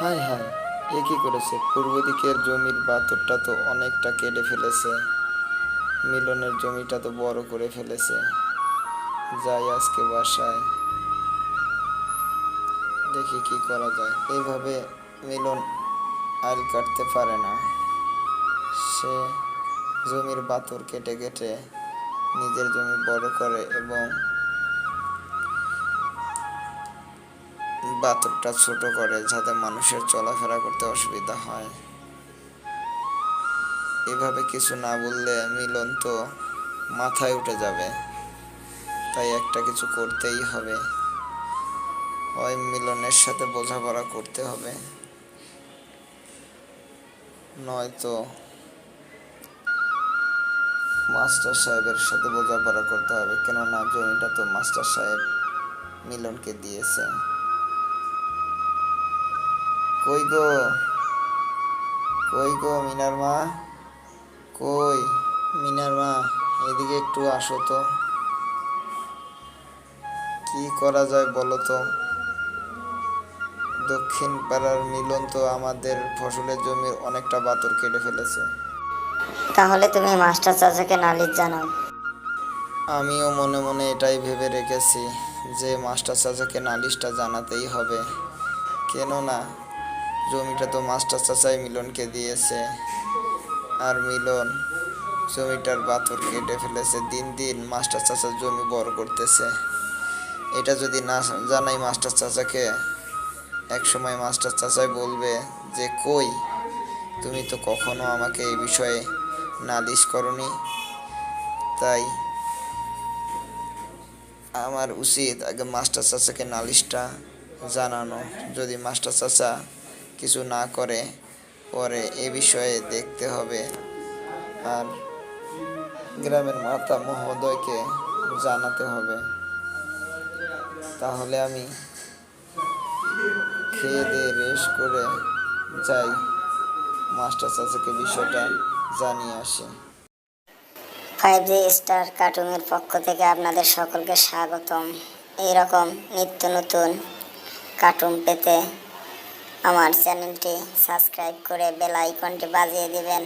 হায় হায়, এ কি করেছে? পূর্ব দিকের জমির বাতরটা তো অনেকটা কেটে ফেলেছে। মিলনের জমিটা তো বড় করে ফেলেছে। যাই আজকে বাসায়, দেখি কি করা যায়। এইভাবে মিলন আইল কাটতে পারে না। সে জমির বাতর কেটে কেটে নিজের জমি বড় করে এবং বাতরটা ছোট করে, যাতে মানুষের চলাফেরা করতে অসুবিধা হয়। এভাবে কিছু না বললে মিলন তো মাথায় উঠে যাবে। তাই একটা কিছু করতেই হবে। হয় মিলনের সাথে বোঝাপড়া করতে হবে, নয়তো মাস্টার সাহেবের সাথে বোঝাপড়া করতে হবে। কেননা জমিটা তো মাস্টার সাহেব মিলনকে দিয়েছে। কই গো, কই গো মিনার মা, কই? মিনার মা, এদিকে একটু আসো তো। কি করা যায় বলো তো? দক্ষিণ পাড়ার মিলন তো আমাদের ফসলের জমির অনেকটা বাতর কেটে ফেলেছে। তাহলে তুমি মাস্টার চাচাকে নালিশ জানাও। আমিও মনে মনে এটাই ভেবে রেখেছি যে মাস্টার চাচাকে নালিশটা জানাতেই হবে। কেননা জমিটা তো মাস্টার চাচাই মিলনকে দিয়েছে, আর মিলন জমিটার বাতর কেটে ফেলেছে। দিন দিন মাস্টার চাচার জমি বড় করতেছে। এটা যদি না জানাই মাস্টার চাচাকে, এক সময় মাস্টার চাচাই বলবে যে কই, তুমি তো কখনো আমাকে এই বিষয়ে নালিশ করনি। তাই আমার উচিত আগে মাস্টার চাচাকে নালিশটা জানানো। যদি মাস্টার চাচা কিছু না করে, পরে এ বিষয়ে দেখতে হবে। আর গ্রামের মাতা মহোদয়কে জানাতে হবে। তাহলে আমি খেয়ে দিয়ে রেস্ট করে যাই, মাস্টার চাচাকে বিষয়টা জানিয়ে আসি। 5G স্টার কার্টুনের পক্ষ থেকে আপনাদের সকলকে স্বাগতম। এইরকম নিত্য নতুন কার্টুন পেতে আমার চ্যানেলটি সাবস্ক্রাইব করে বেল আইকনটি বাজিয়ে দিবেন।